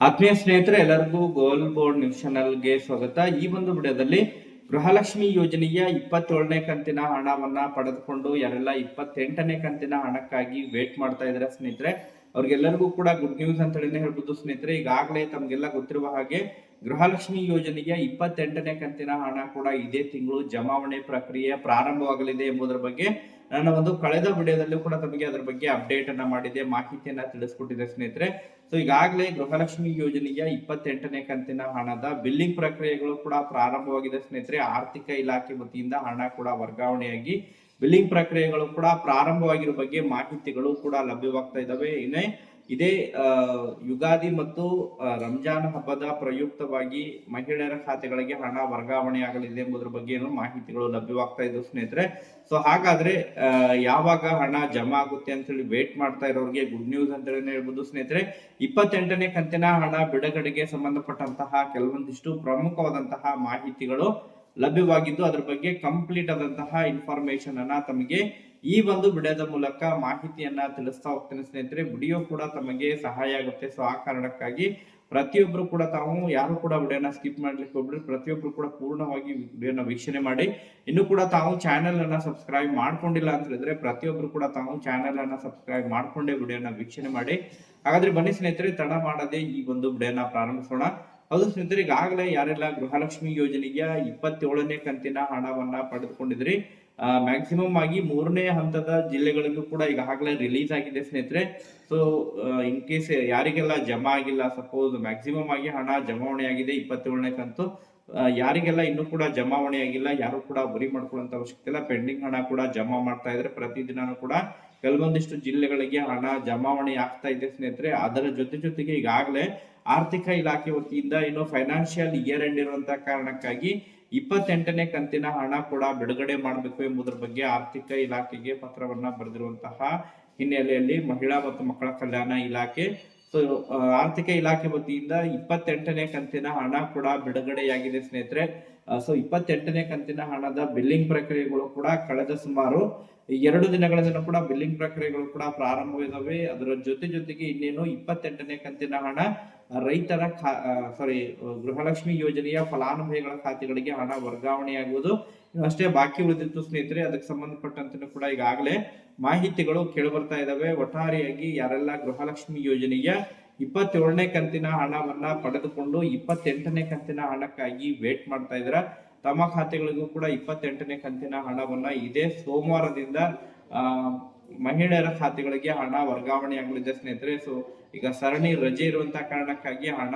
ಆತ್ಮೀಯ ಸ್ನೇಹಿತರೆ, ಎಲ್ಲರಿಗೂ ಗೋಲ್ ಬೋರ್ಡ್ ನ್ಯೂಸ್ ಚಾನಲ್ಗೆ ಸ್ವಾಗತ. ಈ ಒಂದು ವಿಡಿಯೋದಲ್ಲಿ ಗೃಹಲಕ್ಷ್ಮಿ ಯೋಜನೆಯ 27ನೇ ಕಂತಿನ ಹಣವನ್ನ ಪಡೆದುಕೊಂಡು ಯಾರೆಲ್ಲ 28ನೇ ಕಂತಿನ ಹಣಕ್ಕಾಗಿ ವೇಟ್ ಮಾಡ್ತಾ ಇದ್ದಾರೆ ಸ್ನೇಹಿತರೆ, ಅವ್ರಿಗೆಲ್ಲರಿಗೂ ಕೂಡ ಗುಡ್ ನ್ಯೂಸ್ ಅಂತ ಹೇಳಿ ಹೇಳ್ಬೋದು ಸ್ನೇಹಿತರೆ. ಈಗಾಗಲೇ ತಮಗೆಲ್ಲ ಗೊತ್ತಿರುವ ಹಾಗೆ ಗೃಹಲಕ್ಷ್ಮಿ ಯೋಜನೆಯ 28ನೇ ಕಂತಿನ ಹಣ ಕೂಡ ಇದೇ ತಿಂಗಳು ಜಮಾವಣೆ ಪ್ರಕ್ರಿಯೆ ಪ್ರಾರಂಭವಾಗಲಿದೆ ಎಂಬುದರ ಬಗ್ಗೆ ನನ್ನ ಒಂದು ಕಳೆದ ವಿಡಿಯೋದಲ್ಲೂ ಕೂಡ ತಮಗೆ ಅದರ ಬಗ್ಗೆ ಅಪ್ಡೇಟ್ ಅನ್ನ ಮಾಡಿದೆ, ಮಾಹಿತಿಯನ್ನ ತಿಳಿಸ್ಕೊಟ್ಟಿದೆ ಸ್ನೇಹಿತರೆ. ಸೊ ಈಗಾಗಲೇ ಗೃಹಲಕ್ಷ್ಮಿ ಯೋಜನೆಯ 28ನೇ ಕಂತಿನ ಹಣದ ಬಿಲ್ಲಿಂಗ್ ಪ್ರಕ್ರಿಯೆಗಳು ಕೂಡ ಪ್ರಾರಂಭವಾಗಿದೆ ಸ್ನೇಹಿತರೆ. ಆರ್ಥಿಕ ಇಲಾಖೆ ವತಿಯಿಂದ ಹಣ ಕೂಡ ವರ್ಗಾವಣೆಯಾಗಿ ಬಿಲ್ಲಿಂಗ್ ಪ್ರಕ್ರಿಯೆಗಳು ಕೂಡ ಪ್ರಾರಂಭವಾಗಿರುವ ಬಗ್ಗೆ ಮಾಹಿತಿಗಳು ಕೂಡ ಲಭ್ಯವಾಗ್ತಾ ಇದ್ದಾವೆ. ಇದೇ ಯುಗಾದಿ ಮತ್ತು ರಂಜಾನ್ ಹಬ್ಬದ ಪ್ರಯುಕ್ತವಾಗಿ ಮಹಿಳೆಯರ ಖಾತೆಗಳಿಗೆ ಹಣ ವರ್ಗಾವಣೆ ಆಗಲಿದೆ ಎಂಬುದರ ಬಗ್ಗೆ ಮಾಹಿತಿಗಳು ಲಭ್ಯವಾಗ್ತಾ ಇದ್ದು ಸ್ನೇಹಿತರೆ. ಸೊ ಹಾಗಾದ್ರೆ ಯಾವಾಗ ಹಣ ಜಮಾ ಆಗುತ್ತೆ ಅಂತ ಹೇಳಿ ವೇಟ್ ಮಾಡ್ತಾ ಇರೋರಿಗೆ ಗುಡ್ ನ್ಯೂಸ್ ಅಂತ ಹೇಳಿ ಹೇಳ್ಬೋದು ಸ್ನೇಹಿತರೆ. 28ನೇ ಕಂತಿನ ಹಣ ಬಿಡುಗಡೆಗೆ ಸಂಬಂಧಪಟ್ಟಂತಹ ಕೆಲವೊಂದಿಷ್ಟು ಪ್ರಮುಖವಾದಂತಹ ಮಾಹಿತಿಗಳು ಲಭ್ಯವಾಗಿದ್ದು ಅದರ ಬಗ್ಗೆ ಕಂಪ್ಲೀಟ್ ಆದಂತಹ ಇನ್ಫಾರ್ಮೇಶನ್ ಅನ್ನ ತಮಗೆ ಈ ಒಂದು ವಿಡಿಯೋದ ಮೂಲಕ ಮಾಹಿತಿಯನ್ನ ತಿಳಿಸ್ತಾ ಹೋಗ್ತೇನೆ ಸ್ನೇಹಿತರೆ. ವಿಡಿಯೋ ಕೂಡ ತಮಗೆ ಸಹಾಯ ಆಗುತ್ತೆ. ಸೊ ಆ ಕಾರಣಕ್ಕಾಗಿ ಪ್ರತಿಯೊಬ್ರು ಕೂಡ ತಾವು ಯಾರು ಕೂಡ ವಿಡಿಯೋನ ಸ್ಕಿಪ್ ಮಾಡ್ಲಿಕ್ಕೆ ಹೋಗ್ಬಿಡ್ರಿ, ಪ್ರತಿಯೊಬ್ರು ಕೂಡ ಪೂರ್ಣವಾಗಿ ವಿಡಿಯೋನ ವೀಕ್ಷಣೆ ಮಾಡಿ. ಇನ್ನು ಕೂಡ ತಾವು ಚಾನೆಲ್ ಅನ್ನ ಸಬ್ಸ್ಕ್ರೈಬ್ ಮಾಡ್ಕೊಂಡಿಲ್ಲ ಅಂತ ಹೇಳಿದ್ರೆ ಪ್ರತಿಯೊಬ್ರು ಕೂಡ ತಾವು ಚಾನೆಲ್ ಅನ್ನ ಸಬ್ಸ್ಕ್ರೈಬ್ ಮಾಡ್ಕೊಂಡೇ ವಿಡಿಯೋನ ವೀಕ್ಷಣೆ ಮಾಡಿ. ಹಾಗಾದ್ರೆ ಬನ್ನಿ ಸ್ನೇಹಿತರೆ, ತಡ ಮಾಡದೆ ಈ ಒಂದು ವಿಡಿಯೋನ ಪ್ರಾರಂಭಿಸೋಣ. ಹೌದು ಸ್ನೇಹಿತರೆ, ಈಗಾಗಲೇ ಯಾರೆಲ್ಲ ಗೃಹಲಕ್ಷ್ಮಿ ಯೋಜನೆಯ 27ನೇ ಕಂತಿನ ಹಣವನ್ನ ಪಡೆದುಕೊಂಡಿದ್ರಿ, ಮ್ಯಾಕ್ಸಿಮಮ್ ಆಗಿ 3ನೇ ಹಂತದ ಜಿಲ್ಲೆಗಳಿಗೂ ಕೂಡ ಈಗಾಗಲೇ ರಿಲೀಸ್ ಆಗಿದೆ ಸ್ನೇಹಿತರೆ. ಸೊ ಇನ್ ಕೇಸ್ ಯಾರಿಗೆಲ್ಲ ಜಮಾ ಆಗಿಲ್ಲ, ಸಪೋಸ್ ಮ್ಯಾಕ್ಸಿಮಮ್ ಆಗಿ ಹಣ ಜಮಾವಣೆ ಆಗಿದೆ 27ನೇ ಕಂತು, ಯಾರಿಗೆಲ್ಲ ಇನ್ನೂ ಕೂಡ ಜಮಾವಣೆ ಆಗಿಲ್ಲ ಯಾರು ಕೂಡ ಬರಿ ಮಾಡ್ಕೊಳ್ಳುವಂತ ಅವಶ್ಯಕತೆ ಇಲ್ಲ. ಪೆಂಡಿಂಗ್ ಹಣ ಕೂಡ ಜಮಾ ಮಾಡ್ತಾ ಇದ್ರೆ ಪ್ರತಿದಿನ ಕೂಡ ಕೆಲವೊಂದಿಷ್ಟು ಜಿಲ್ಲೆಗಳಿಗೆ ಹಣ ಜಮಾವಣೆ ಆಗ್ತಾ ಇದೆ ಸ್ನೇಹಿತರೆ. ಅದರ ಜೊತೆಗೆ ಈಗಾಗಲೇ ಆರ್ಥಿಕ ಇಲಾಖೆ ವತಿಯಿಂದ ಇನ್ನು ಫೈನಾನ್ಷಿಯಲ್ ಇಯರ್ ಎಂಡ್ ಇರುವಂತಹ ಕಾರಣಕ್ಕಾಗಿ 28ನೇ ಕಂತಿನ ಹಣ ಕೂಡ ಬಿಡುಗಡೆ ಮಾಡಬೇಕು ಎಂಬುದರ ಬಗ್ಗೆ ಆರ್ಥಿಕ ಇಲಾಖೆಗೆ ಪತ್ರವನ್ನ ಬರೆದಿರುವಂತಹ ಹಿನ್ನೆಲೆಯಲ್ಲಿ ಮಹಿಳಾ ಮತ್ತು ಮಕ್ಕಳ ಕಲ್ಯಾಣ ಇಲಾಖೆ, ಸೊ ಆರ್ಥಿಕ ಇಲಾಖೆ ವತಿಯಿಂದ 28ನೇ ಕಂತಿನ ಹಣ ಕೂಡ ಬಿಡುಗಡೆಯಾಗಿದೆ ಸ್ನೇಹಿತರೆ. ಸೊ 28ನೇ ಕಂತಿನ ಹಣದ ಬಿಲ್ಲಿಂಗ್ ಪ್ರಕ್ರಿಯೆಗಳು ಕೂಡ ಕಳೆದ ಸುಮಾರು 2 ದಿನಗಳಿಂದ ಕೂಡ ಬಿಲ್ಲಿಂಗ್ ಪ್ರಕ್ರಿಯೆಗಳು ಕೂಡ ಪ್ರಾರಂಭವಿದಾವೆ. ಅದರ ಜೊತೆಗೆ ಇನ್ನೇನು 28ನೇ ಕಂತಿನ ಹಣ ರೈತರ ಗೃಹಲಕ್ಷ್ಮಿ ಯೋಜನೆಯ ಫಲಾನುಭವಿಗಳ ಖಾತೆಗಳಿಗೆ ಹಣ ವರ್ಗಾವಣೆಯಾಗುವುದು ಅಷ್ಟೇ ಬಾಕಿ ಉಳಿದಿತ್ತು ಸ್ನೇಹಿತರೆ. ಅದಕ್ಕೆ ಸಂಬಂಧಪಟ್ಟಂತೆ ಕೂಡ ಈಗಾಗಲೇ ಮಾಹಿತಿಗಳು ಕೇಳಿ ಬರ್ತಾ ಇದಾವೆ. ಒಟ್ಟಾರೆಯಾಗಿ ಯಾರೆಲ್ಲ ಗೃಹಲಕ್ಷ್ಮಿ ಯೋಜನೆಯ 27ನೇ ಕಂತಿನ ಹಣವನ್ನ ಪಡೆದುಕೊಂಡು 28ನೇ ಕಂತಿನ ಹಣಕ್ಕಾಗಿ ವೇಟ್ ಮಾಡ್ತಾ ಇದ್ರ, ತಮ್ಮ ಖಾತೆಗಳಿಗೂ ಕೂಡ 28ನೇ ಕಂತಿನ ಹಣವನ್ನ ಇದೇ ಸೋಮವಾರದಿಂದ ಮಹಿಳೆಯರ ಖಾತೆಗಳಿಗೆ ಹಣ ವರ್ಗಾವಣೆ ಆಗಲಿದೆ ಸ್ನೇಹಿತರೆ. ಸೊ ಈಗ ಸರಣಿ ರಜೆ ಇರುವಂತಹ ಕಾರಣಕ್ಕಾಗಿ ಹಣ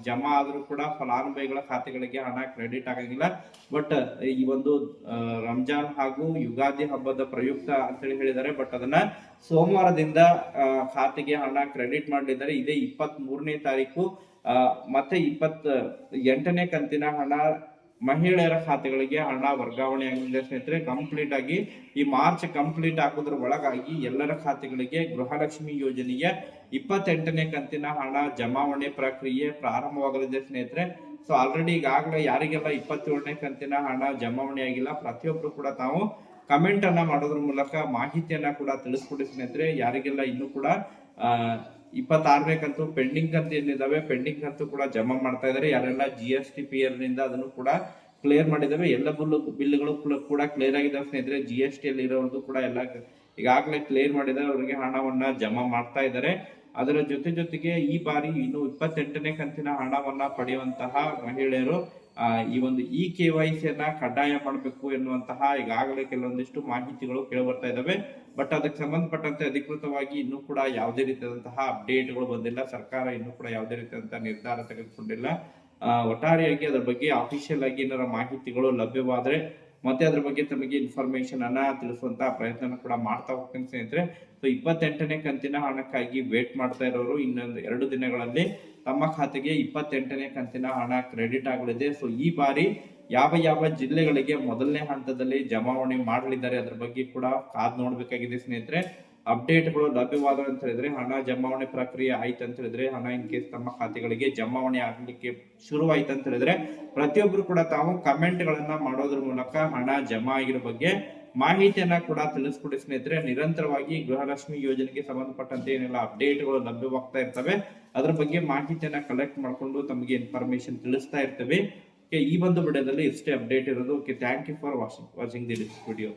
ಜಮಾ ಆದ್ರೂ ಕೂಡ ಫಲಾನುಭವಿಗಳ ಖಾತೆಗಳಿಗೆ ಹಣ ಕ್ರೆಡಿಟ್ ಆಗಂಗಿಲ್ಲ. ಬಟ್ ಈ ಒಂದು ರಂಜಾನ್ ಹಾಗೂ ಯುಗಾದಿ ಹಬ್ಬದ ಪ್ರಯುಕ್ತ ಅಂತೇಳಿ ಹೇಳಿದ್ದಾರೆ. ಬಟ್ ಅದನ್ನ ಸೋಮವಾರದಿಂದ ಖಾತೆಗೆ ಹಣ ಕ್ರೆಡಿಟ್ ಮಾಡಲಿದ್ದಾರೆ. ಇದೇ 23ನೇ ತಾರೀಕು ಮತ್ತೆ 28ನೇ ಕಂತಿನ ಹಣ ಮಹಿಳೆಯರ ಖಾತೆಗಳಿಗೆ ಹಣ ವರ್ಗಾವಣೆ ಆಗಿದೆ ಸ್ನೇಹಿತರೆ. ಕಂಪ್ಲೀಟ್ ಆಗಿ ಈ ಮಾರ್ಚ್ ಕಂಪ್ಲೀಟ್ ಆಗೋದ್ರ ಒಳಗಾಗಿ ಎಲ್ಲರ ಖಾತೆಗಳಿಗೆ ಗೃಹಲಕ್ಷ್ಮಿ ಯೋಜನೆಯ 28ನೇ ಕಂತಿನ ಹಣ ಜಮಾವಣೆ ಪ್ರಕ್ರಿಯೆ ಪ್ರಾರಂಭವಾಗಲಿದೆ ಸ್ನೇಹಿತರೆ. ಸೊ ಆಲ್ರೆಡಿ ಈಗಾಗಲೇ ಯಾರಿಗೆಲ್ಲ 27ನೇ ಕಂತಿನ ಹಣ ಜಮಾವಣೆ ಆಗಿಲ್ಲ ಪ್ರತಿಯೊಬ್ರು ಕೂಡ ತಾವು ಕಮೆಂಟ್ ಅನ್ನ ಮಾಡೋದ್ರ ಮೂಲಕ ಮಾಹಿತಿಯನ್ನ ಕೂಡ ತಿಳಿಸ್ಕೊಡಿ ಸ್ನೇಹಿತರೆ. ಯಾರಿಗೆಲ್ಲ ಇನ್ನೂ ಕೂಡ 26ನೇ ಕಂತು ಪೆಂಡಿಂಗ್ ಕಂತು ಏನಿದಾವೆ ಪೆಂಡಿಂಗ್ ಕಂತು ಕೂಡ ಜಮಾ ಮಾಡ್ತಾ ಇದಾರೆ. ಯಾರೆಲ್ಲ GST ನಿಂದ ಅದನ್ನು ಕೂಡ ಕ್ಲಿಯರ್ ಮಾಡಿದಾವೆ, ಎಲ್ಲ ಬಿಲ್ಗಳು ಕೂಡ ಕ್ಲಿಯರ್ ಆಗಿದಾವೆ ಸ್ನೇಹಿತರೆ. GST ಅಲ್ಲಿ ಇರೋದು ಕೂಡ ಎಲ್ಲ ಈಗಾಗಲೇ ಕ್ಲಿಯರ್ ಮಾಡಿದ್ದಾರೆ, ಅವರಿಗೆ ಹಣವನ್ನ ಜಮಾ ಮಾಡ್ತಾ ಇದ್ದಾರೆ. ಅದರ ಜೊತೆಗೆ ಈ ಬಾರಿ ಇನ್ನು 28ನೇ ಕಂತಿನ ಹಣವನ್ನ ಪಡೆಯುವಂತಹ ಮಹಿಳೆಯರು ಈ ಒಂದು KYC ಯನ್ನ ಕಡ್ಡಾಯ ಮಾಡಬೇಕು ಎನ್ನುವಂತಹ ಈಗಾಗಲೇ ಕೆಲವೊಂದಿಷ್ಟು ಮಾಹಿತಿಗಳು ಕೇಳಿ ಬರ್ತಾ ಇದಾವೆ. ಬಟ್ ಅದಕ್ಕೆ ಸಂಬಂಧಪಟ್ಟಂತೆ ಅಧಿಕೃತವಾಗಿ ಇನ್ನೂ ಕೂಡ ಯಾವುದೇ ರೀತಿಯಾದಂತಹ ಅಪ್ಡೇಟ್ಗಳು ಬಂದಿಲ್ಲ. ಸರ್ಕಾರ ಇನ್ನೂ ಕೂಡ ಯಾವುದೇ ರೀತಿಯಾದಂತಹ ನಿರ್ಧಾರ ತೆಗೆದುಕೊಂಡಿಲ್ಲ. ಒಟ್ಟಾರೆಯಾಗಿ ಅದರ ಬಗ್ಗೆ ಅಫಿಷಿಯಲ್ ಆಗಿ ಏನಾರ ಮಾಹಿತಿಗಳು ಲಭ್ಯವಾದ್ರೆ ಮತ್ತೆ ಅದ್ರ ಬಗ್ಗೆ ತಮಗೆ ಇನ್ಫಾರ್ಮೇಶನ್ ಅನ್ನ ತಿಳಿಸುವಂತಹ ಪ್ರಯತ್ನ ಕೂಡ ಮಾಡ್ತಾ ಹೋಗ್ತೇನೆ ಸ್ನೇಹಿತರೆ. ಸೊ 28ನೇ ಕಂತಿನ ಹಣಕ್ಕಾಗಿ ವೇಟ್ ಮಾಡ್ತಾ ಇರೋರು ಇನ್ನೊಂದು 2 ದಿನಗಳಲ್ಲಿ ತಮ್ಮ ಖಾತೆಗೆ 28ನೇ ಕಂತಿನ ಹಣ ಕ್ರೆಡಿಟ್ ಆಗಲಿದೆ. ಸೊ ಈ ಬಾರಿ ಯಾವ ಜಿಲ್ಲೆಗಳಿಗೆ ಮೊದಲನೇ ಹಂತದಲ್ಲಿ ಜಮಾವಣೆ ಮಾಡಲಿದ್ದಾರೆ ಅದ್ರ ಬಗ್ಗೆ ಕೂಡ ಕಾದ್ ನೋಡ್ಬೇಕಾಗಿದೆ ಸ್ನೇಹಿತರೆ. ಅಪ್ಡೇಟ್ಗಳು ಲಭ್ಯವಾದ ಅಂತ ಹೇಳಿದ್ರೆ, ಹಣ ಜಮಾವಣೆ ಪ್ರಕ್ರಿಯೆ ಆಯ್ತು ಅಂತ ಹೇಳಿದ್ರೆ, ಹಣ ಇನ್ ಕೇಸ್ ತಮ್ಮ ಖಾತೆಗಳಿಗೆ ಜಮಾವಣೆ ಆಗ್ಲಿಕ್ಕೆ ಶುರುವಾಯ್ತು ಅಂತ ಹೇಳಿದ್ರೆ ಪ್ರತಿಯೊಬ್ರು ಕೂಡ ತಾವು ಕಮೆಂಟ್ ಗಳನ್ನ ಮಾಡೋದ್ರ ಮೂಲಕ ಹಣ ಜಮಾ ಆಗಿರೋ ಬಗ್ಗೆ ಮಾಹಿತಿಯನ್ನ ಕೂಡ ತಿಳಿಸ್ಕೊಡಿ ಸ್ನೇಹಿತರೆ. ನಿರಂತರವಾಗಿ ಗೃಹಲಕ್ಷ್ಮಿ ಯೋಜನೆಗೆ ಸಂಬಂಧಪಟ್ಟಂತೆ ಏನೆಲ್ಲ ಅಪ್ಡೇಟ್ಗಳು ಲಭ್ಯವಾಗ್ತಾ ಇರ್ತವೆ ಅದ್ರ ಬಗ್ಗೆ ಮಾಹಿತಿಯನ್ನ ಕಲೆಕ್ಟ್ ಮಾಡ್ಕೊಂಡು ತಮಗೆ ಇನ್ಫಾರ್ಮೇಶನ್ ತಿಳಿಸ್ತಾ ಇರ್ತೇವೆ. ಈ ಒಂದು ವಿಡಿಯೋದಲ್ಲಿ ಇಷ್ಟೇ ಅಪ್ಡೇಟ್ ಇರೋದು. Thank you for watching the video.